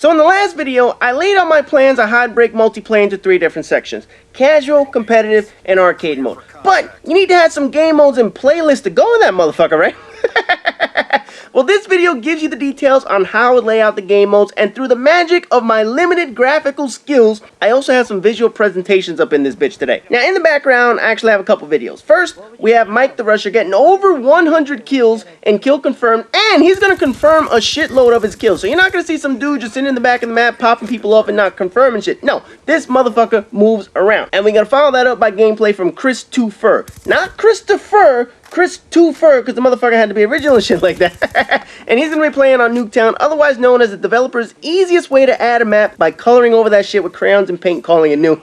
So in the last video, I laid out my plans on how to break multiplayer into 3 different sections: casual, competitive, and arcade mode. But you need to have some game modes and playlists to go in that motherfucker, right? Well, this video gives you the details on how I would lay out the game modes, and through the magic of my limited graphical skills, I also have some visual presentations up in this bitch today. Now, in the background, I actually have a couple videos. First, we have Mike the Rusher getting over 100 kills and kill confirmed, and he's going to confirm a shitload of his kills. So you're not going to see some dude just sitting in the back of the map popping people off and not confirming shit. No, this motherfucker moves around. And we're going to follow that up by gameplay from Chris 2 Fur. Not Christopher, Chris 2 Fur, because the motherfucker had to be original and shit like that. And he's going to be playing on Nuketown, otherwise known as the developer's easiest way to add a map by coloring over that shit with crayons and paint, calling it new.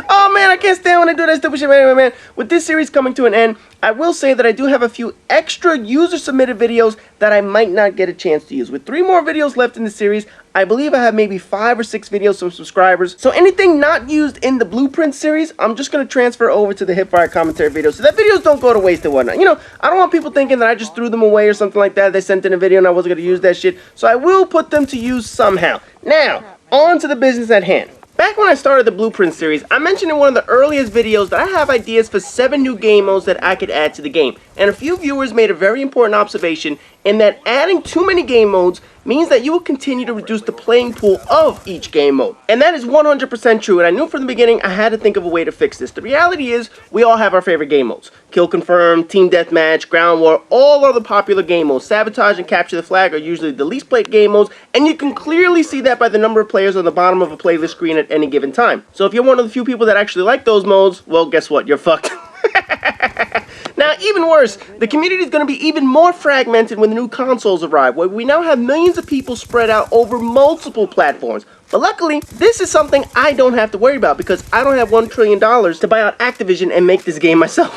Oh man, I can't stand when I do that stupid shit. Anyway, man, with this series coming to an end, I will say that I do have a few extra user-submitted videos that I might not get a chance to use. With 3 more videos left in the series, I believe I have maybe 5 or 6 videos from subscribers. So anything not used in the BluePrint series, I'm just going to transfer over to the Hipfire commentary videos, so that videos don't go to waste and whatnot. You know, I don't want people thinking that I just threw them away or something like that. They sent in a video and I wasn't going to use that shit. So I will put them to use somehow. Now, on to the business at hand. Back when I started the BluePrint series, I mentioned in one of the earliest videos that I have ideas for 7 new game modes that I could add to the game. And a few viewers made a very important observation in that adding too many game modes means that you will continue to reduce the playing pool of each game mode. And that is 100% true, and I knew from the beginning I had to think of a way to fix this. The reality is, we all have our favorite game modes. Kill Confirm, Team Deathmatch, Ground War, all are the popular game modes. Sabotage and Capture the Flag are usually the least played game modes, and you can clearly see that by the number of players on the bottom of a playlist screen at any given time. So if you're one of the few people that actually like those modes, well, guess what? You're fucked. Now, even worse, the community is going to be even more fragmented when the new consoles arrive, where we now have millions of people spread out over multiple platforms. But luckily, this is something I don't have to worry about because I don't have $1 trillion to buy out Activision and make this game myself.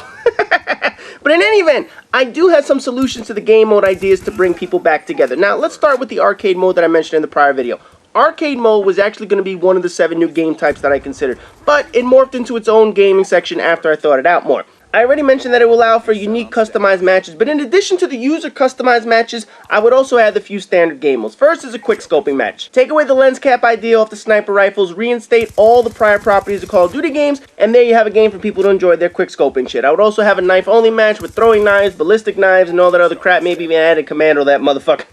But in any event, I do have some solutions to the game mode ideas to bring people back together. Now, let's start with the arcade mode that I mentioned in the prior video. Arcade mode was actually going to be one of the 7 new game types that I considered, but it morphed into its own gaming section after I thought it out more. I already mentioned that it will allow for unique customized matches, but in addition to the user customized matches, I would also add a few standard game modes. First is a quick scoping match. Take away the lens cap idea off the sniper rifles, reinstate all the prior properties of Call of Duty games, and there you have a game for people to enjoy their quick scoping shit. I would also have a knife only match with throwing knives, ballistic knives, and all that other crap, maybe even add a commando that motherfucker.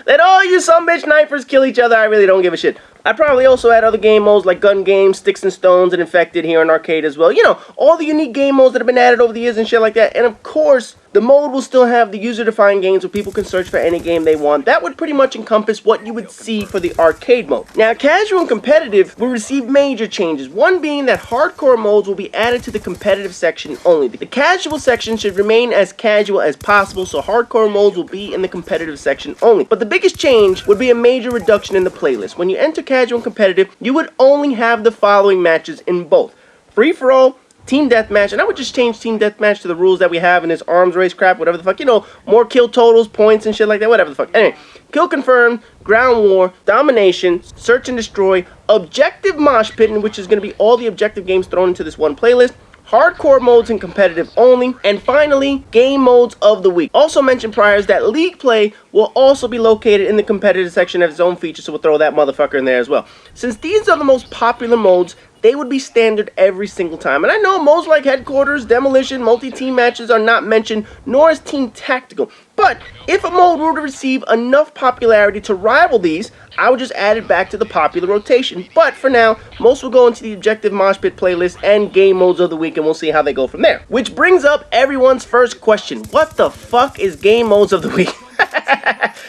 Let all you sumbitch knifers kill each other, I really don't give a shit. I'd probably also add other game modes like gun games, sticks and stones, and infected here in arcade as well. You know, all the unique game modes that have been added over the years and shit like that. And of course, the mode will still have the user-defined games where people can search for any game they want. That would pretty much encompass what you would see for the arcade mode. Now, casual and competitive will receive major changes. One being that hardcore modes will be added to the competitive section only. The casual section should remain as casual as possible, so hardcore modes will be in the competitive section only. But the biggest change would be a major reduction in the playlist. When you enter casual and competitive, you would only have the following matches in both: free-for-all, Team Deathmatch, and I would just change Team Deathmatch to the rules that we have in this arms race crap, whatever the fuck, you know, more kill totals, points, and shit like that, whatever the fuck. Anyway, Kill Confirmed, Ground War, Domination, Search and Destroy, Objective Mosh Pit, which is going to be all the objective games thrown into this one playlist, hardcore modes and competitive only, and finally, game modes of the week. Also mentioned prior is that League Play will also be located in the competitive section of its own feature, so we'll throw that motherfucker in there as well. Since these are the most popular modes, they would be standard every single time. And I know modes like Headquarters, Demolition, multi-team matches are not mentioned, nor is Team Tactical. But if a mode were to receive enough popularity to rival these, I would just add it back to the popular rotation. But for now, most will go into the Objective Mosh Pit playlist and game modes of the week, and we'll see how they go from there. Which brings up everyone's first question: what the fuck is game modes of the week?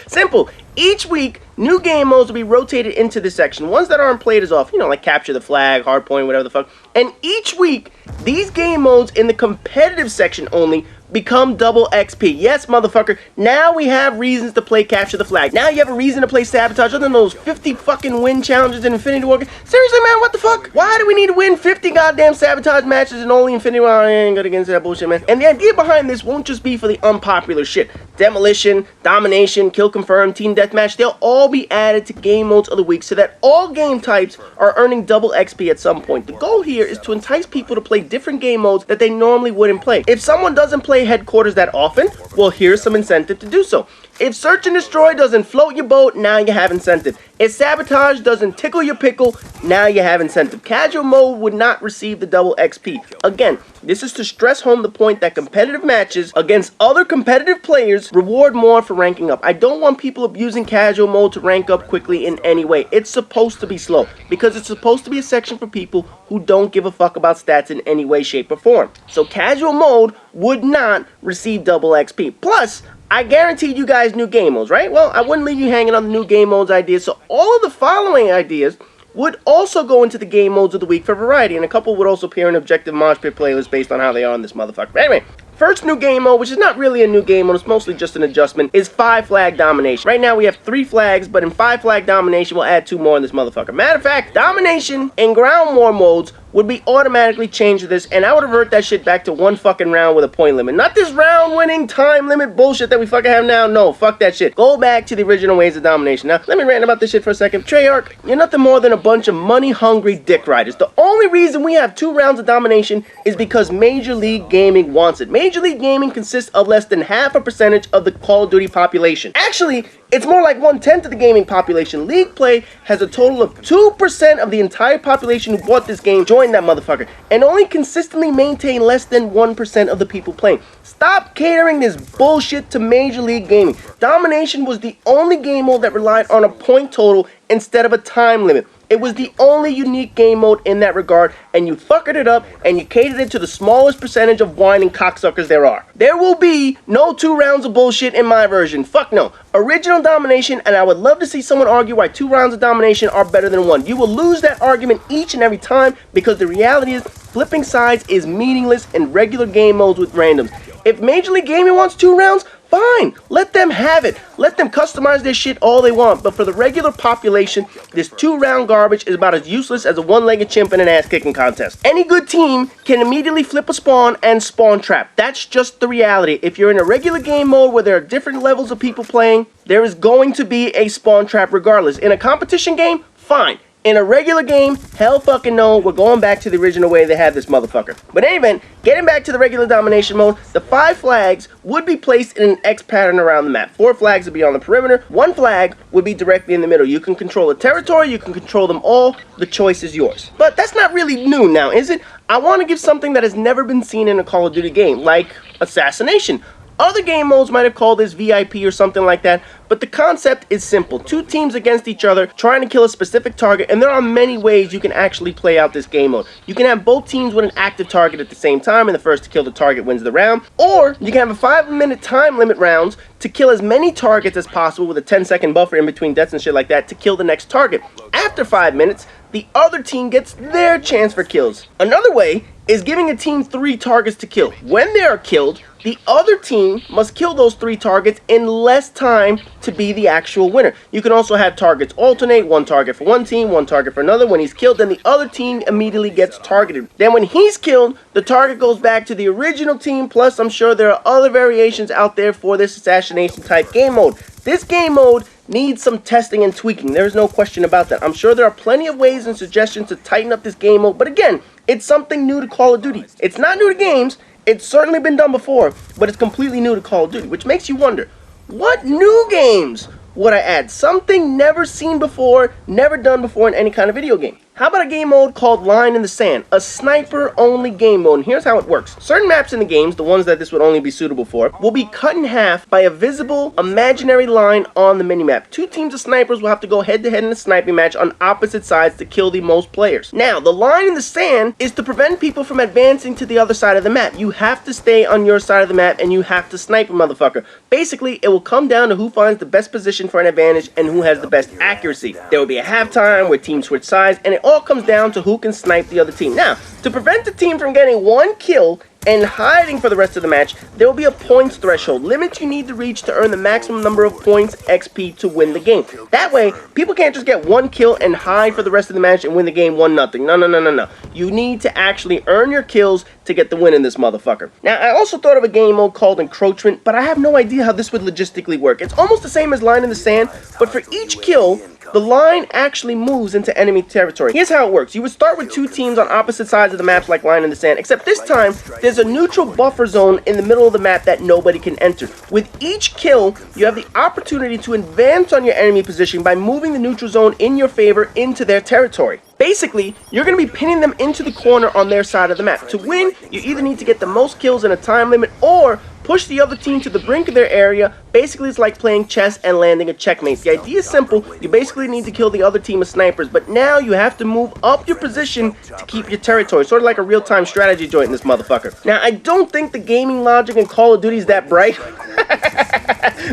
Simple. Each week, new game modes will be rotated into this section. Ones that aren't played as often, you know, like Capture the Flag, Hardpoint, whatever the fuck. And each week, these game modes in the competitive section only become double XP. Yes, motherfucker. Now we have reasons to play Capture the Flag. Now you have a reason to play Sabotage, other than those 50 fucking win challenges in Infinity War. Seriously, man, what the fuck? Why do we need to win 50 goddamn Sabotage matches and only Infinity War? I ain't gonna get into that bullshit, man. And the idea behind this won't just be for the unpopular shit. Demolition, Domination, Kill Confirmed, Team Deathmatch, they'll all be added to game modes of the week so that all game types are earning double XP at some point. The goal here is to entice people to play different game modes that they normally wouldn't play. If someone doesn't play Headquarters that often, well, here's some incentive to do so. If search and destroy doesn't float your boat, now you have incentive. If sabotage doesn't tickle your pickle, now you have incentive. Casual mode would not receive the double XP. Again, this is to stress home the point that competitive matches against other competitive players reward more for ranking up. I don't want people abusing casual mode to rank up quickly in any way. It's supposed to be slow because it's supposed to be a section for people who don't give a fuck about stats in any way, shape, or form. So casual mode would not receive double XP. Plus, I guaranteed you guys new game modes, right? Well, I wouldn't leave you hanging on the new game modes ideas, so all of the following ideas would also go into the game modes of the week for variety, and a couple would also appear in objective mosh pit playlists based on how they are in this motherfucker. But anyway, first new game mode, which is not really a new game mode, it's mostly just an adjustment, is 5 flag domination. Right now we have 3 flags, but in 5 flag domination we'll add 2 more in this motherfucker. Matter of fact, domination and ground war modes would be automatically changed to this, and I would revert that shit back to 1 fucking round with a point limit. Not this round winning time limit bullshit that we fucking have now. No, fuck that shit. Go back to the original ways of domination. Now, let me rant about this shit for a second. Treyarch, you're nothing more than a bunch of money-hungry dick riders. The only reason we have 2 rounds of domination is because Major League Gaming wants it. Major League Gaming consists of less than half a percentage of the Call of Duty population. Actually, it's more like 1/10 of the gaming population. League play has a total of 2% of the entire population who bought this game join that motherfucker, and only consistently maintain less than 1% of the people playing. Stop catering this bullshit to Major League Gaming. Domination was the only game mode that relied on a point total instead of a time limit. It was the only unique game mode in that regard, and you fuckered it up, and you catered it to the smallest percentage of whining cocksuckers there are. There will be no 2 rounds of bullshit in my version. Fuck no. Original domination, and I would love to see someone argue why 2 rounds of domination are better than 1. You will lose that argument each and every time, because the reality is, flipping sides is meaningless in regular game modes with randoms. If Major League Gaming wants 2 rounds, fine, let them have it. Let them customize their shit all they want. But for the regular population, this 2-round garbage is about as useless as a 1-legged chimp in an ass-kicking contest. Any good team can immediately flip a spawn and spawn trap. That's just the reality. If you're in a regular game mode where there are different levels of people playing, there is going to be a spawn trap regardless. In a competition game, fine. In a regular game, hell fucking no, we're going back to the original way they had this motherfucker. But in any event, getting back to the regular domination mode, the 5 flags would be placed in an X pattern around the map. 4 flags would be on the perimeter, 1 flag would be directly in the middle. You can control the territory, you can control them all, the choice is yours. But that's not really new now, is it? I want to give something that has never been seen in a Call of Duty game, like assassination. Other game modes might have called this VIP or something like that, but the concept is simple. 2 teams against each other trying to kill a specific target, and there are many ways you can actually play out this game mode. You can have both teams with an active target at the same time, and the first to kill the target wins the round, or you can have a 5-minute time limit rounds to kill as many targets as possible with a 10-second buffer in between deaths and shit like that to kill the next target. After 5 minutes, the other team gets their chance for kills. Another way is giving a team 3 targets to kill. When they are killed, the other team must kill those 3 targets in less time to be the actual winner. You can also have targets alternate, 1 target for one team, 1 target for another. When he's killed, then the other team immediately gets targeted. Then when he's killed, the target goes back to the original team, plus I'm sure there are other variations out there for this assassination type game mode. This game mode needs some testing and tweaking. There's no question about that. I'm sure there are plenty of ways and suggestions to tighten up this game mode, but again, it's something new to Call of Duty. It's not new to games. It's certainly been done before, but it's completely new to Call of Duty, which makes you wonder, what new games would I add? Something never seen before, never done before in any kind of video game. How about a game mode called Line in the Sand? A sniper-only game mode, and here's how it works. Certain maps in the games, the ones that this would only be suitable for, will be cut in half by a visible, imaginary line on the minimap. 2 teams of snipers will have to go head-to-head in a sniping match on opposite sides to kill the most players. Now, the line in the sand is to prevent people from advancing to the other side of the map. You have to stay on your side of the map, and you have to snipe a motherfucker. Basically, it will come down to who finds the best position for an advantage and who has the best accuracy. There will be a halftime where teams switch sides, and it all comes down to who can snipe the other team. Now, to prevent the team from getting 1 kill and hiding for the rest of the match, there will be a points threshold, limit you need to reach to earn the maximum number of points XP to win the game. That way, people can't just get 1 kill and hide for the rest of the match and win the game 1-0. No. You need to actually earn your kills to get the win in this motherfucker. Now, I also thought of a game mode called Encroachment, but I have no idea how this would logistically work. It's almost the same as Line in the Sand, but for each kill, the line actually moves into enemy territory. Here's how it works. You would start with 2 teams on opposite sides of the maps like Line in the Sand, except this time, there's there's a neutral buffer zone in the middle of the map that nobody can enter. With each kill, you have the opportunity to advance on your enemy position by moving the neutral zone in your favor into their territory. Basically, you're going to be pinning them into the corner on their side of the map. To win, you either need to get the most kills in a time limit or push the other team to the brink of their area. Basically, it's like playing chess and landing a checkmate. The idea is simple. You basically need to kill the other team of snipers, but now you have to move up your position to keep your territory. Sort of like a real-time strategy joint in this motherfucker. Now, I don't think the gaming logic in Call of Duty is that bright.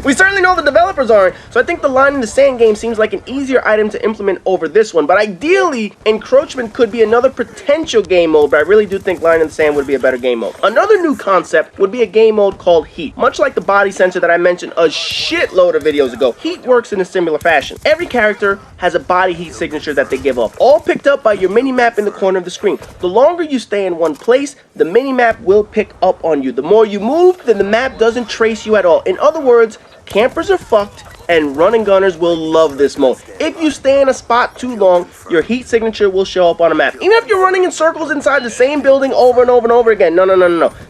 We certainly know the developers aren't, so I think the line in the sand game seems like an easier item to implement over this one. But ideally, encroachment could be another potential game mode, but I really do think line in the sand would be a better game mode. Another new concept would be a game mode called heat. Much like the body sensor that I mentioned a shitload of videos ago, heat works in a similar fashion. Every character has a body heat signature that they give off, all picked up by your mini-map in the corner of the screen. The longer you stay in one place, the mini-map will pick up on you. The more you move, then the map doesn't trace you at all. In other words, campers are fucked, and run and gunners will love this mode. If you stay in a spot too long, your heat signature will show up on a map. Even if you're running in circles inside the same building over and over and over again, no.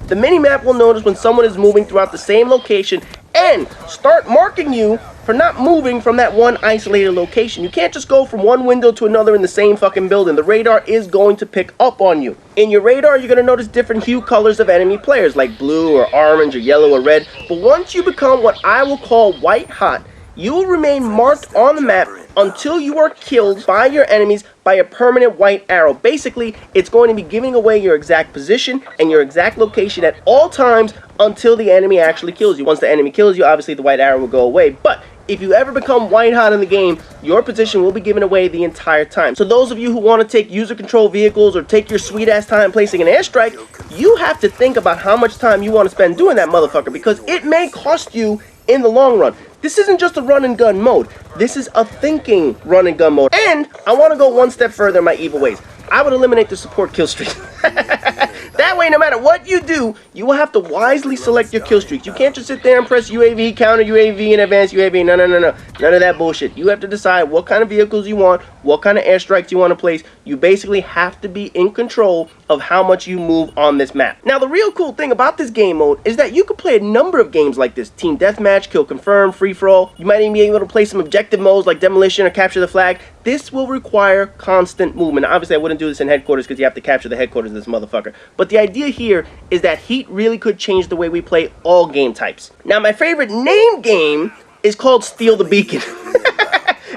The mini-map will notice when someone is moving throughout the same location and start marking you for not moving from that one isolated location. You can't just go from one window to another in the same fucking building. The radar is going to pick up on you. In your radar, you're going to notice different hue colors of enemy players, like blue or orange or yellow or red. But once you become what I will call white hot, you will remain marked on the map until you are killed by your enemies by a permanent white arrow. Basically, it's going to be giving away your exact position and your exact location at all times until the enemy actually kills you. Once the enemy kills you, obviously the white arrow will go away. But if you ever become white hot in the game, your position will be given away the entire time. So those of you who want to take user control vehicles or take your sweet ass time placing an airstrike, you have to think about how much time you want to spend doing that motherfucker, because it may cost you in the long run. This isn't just a run and gun mode. This is a thinking run and gun mode. And I want to go one step further in my evil ways. I would eliminate the support kill streak. That way, no matter what you do, you will have to wisely select your kill streaks. You can't just sit there and press UAV, counter UAV, and advanced UAV. No. None of that bullshit. You have to decide what kind of vehicles you want, what kind of airstrikes you want to place. You basically have to be in control of how much you move on this map. Now, the real cool thing about this game mode is that you can play a number of games like this. Team Deathmatch, Kill Confirm, Free-For-All. You might even be able to play some objective modes like Demolition or Capture the Flag. This will require constant movement. Now, obviously, I wouldn't do this in headquarters because you have to capture the headquarters of this motherfucker. But the idea here is that heat really could change the way we play all game types. Now, my favorite named game is called Steal the Beacon.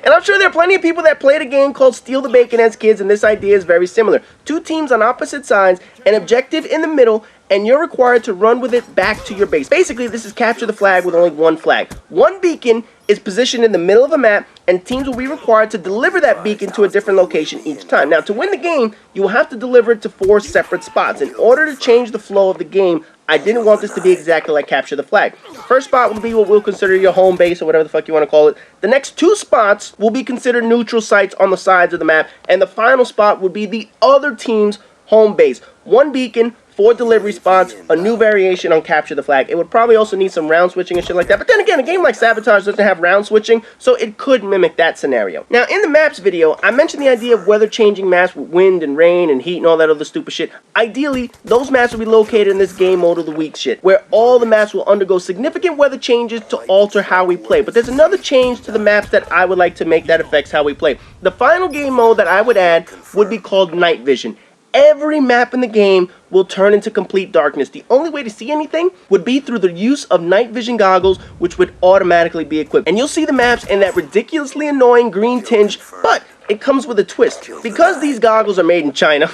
And I'm sure there are plenty of people that played a game called Steal the Bacon as kids, and this idea is very similar. Two teams on opposite sides, an objective in the middle, and you're required to run with it back to your base. Basically, this is capture the flag with only one flag. One beacon is positioned in the middle of a map, and teams will be required to deliver that beacon to a different location each time. Now, to win the game, you will have to deliver it to 4 separate spots. In order to change the flow of the game, I didn't want this to be exactly like capture the flag. First spot will be what we'll consider your home base, or whatever the fuck you want to call it. The next 2 spots will be considered neutral sites on the sides of the map, and the final spot would be the other team's home base. 1 beacon, 4 delivery spots, a new variation on capture the flag. It would probably also need some round switching and shit like that. But then again, a game like Sabotage doesn't have round switching, so it could mimic that scenario. Now, in the maps video, I mentioned the idea of weather changing maps with wind and rain and heat and all that other stupid shit. Ideally, those maps will be located in this game mode of the week shit, where all the maps will undergo significant weather changes to alter how we play. But there's another change to the maps that I would like to make that affects how we play. The final game mode that I would add would be called Night Vision. Every map in the game will turn into complete darkness. The only way to see anything would be through the use of night vision goggles, which would automatically be equipped. And you'll see the maps in that ridiculously annoying green tinge, but it comes with a twist. Because these goggles are made in China,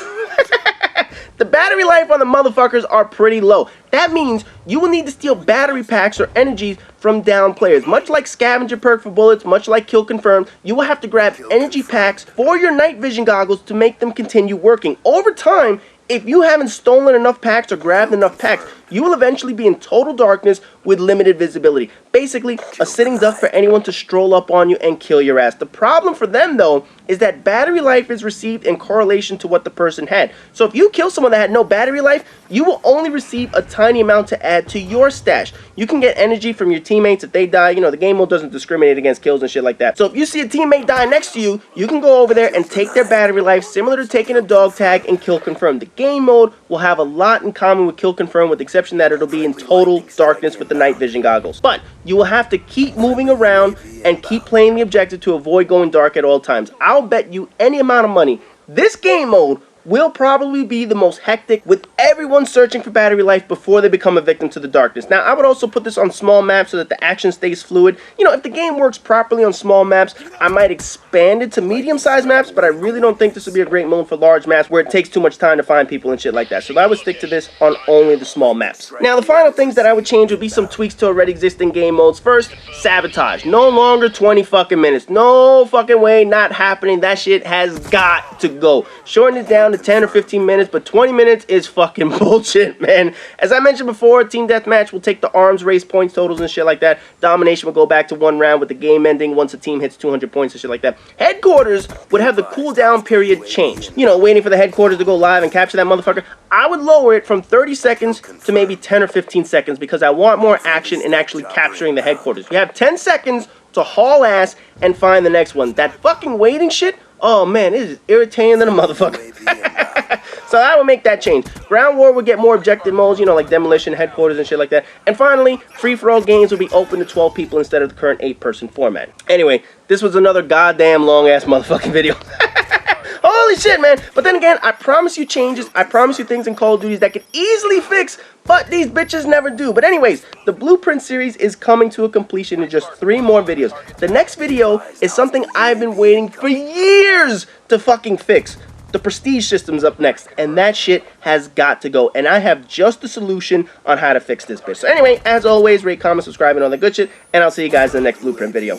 the battery life on the motherfuckers are pretty low. That means you will need to steal battery packs or energies from down players. Much like scavenger perk for bullets, much like kill confirmed, you will have to grab energy packs for your night vision goggles to make them continue working. Over time, if you haven't stolen enough packs or grabbed enough packs, you will eventually be in total darkness with limited visibility. Basically, a sitting duck for anyone to stroll up on you and kill your ass. The problem for them, though, is that battery life is received in correlation to what the person had. So if you kill someone that had no battery life, you will only receive a tiny amount to add to your stash. You can get energy from your teammates if they die. You know, the game mode doesn't discriminate against kills and shit like that. So if you see a teammate die next to you, you can go over there and take their battery life, similar to taking a dog tag and kill confirm. The game mode will have a lot in common with kill confirm, with the exception that it'll be in total darkness with the night vision goggles. But you will have to keep moving around and keep playing the objective to avoid going dark at all times. I'll bet you any amount of money this game mode will probably be the most hectic, with everyone searching for battery life before they become a victim to the darkness. Now, I would also put this on small maps so that the action stays fluid. You know, if the game works properly on small maps, I might expand it to medium-sized maps, but I really don't think this would be a great mode for large maps where it takes too much time to find people and shit like that. So I would stick to this on only the small maps. Now, the final things that I would change would be some tweaks to already existing game modes. First, sabotage. No longer 20 fucking minutes. No fucking way, not happening. That shit has got to go. Shorten it down to 10 or 15 minutes, but 20 minutes is fucking bullshit, man. As I mentioned before, Team Deathmatch will take the arms race points totals and shit like that. Domination will go back to 1 round with the game ending once a team hits 200 points and shit like that. Headquarters would have the cooldown period changed. You know, waiting for the headquarters to go live and capture that motherfucker. I would lower it from 30 seconds to maybe 10 or 15 seconds because I want more action in actually capturing the headquarters. You have 10 seconds to haul ass and find the next one. That fucking waiting shit, oh man, it is irritating than a motherfucker. So I would make that change. Ground War would get more objective modes, you know, like Demolition, Headquarters, and shit like that. And finally, free-for-all games would be open to 12 people instead of the current 8-person format. Anyway, this was another goddamn long-ass motherfucking video. Holy shit, man. But then again, I promise you changes. I promise you things in Call of Duty that can easily fix, but these bitches never do. But anyways, the BluePrint series is coming to a completion in just 3 more videos. The next video is something I've been waiting for years to fucking fix. The prestige system's up next, and that shit has got to go. And I have just the solution on how to fix this bitch. So anyway, as always, rate, comment, subscribe, and all that good shit. And I'll see you guys in the next BluePrint video.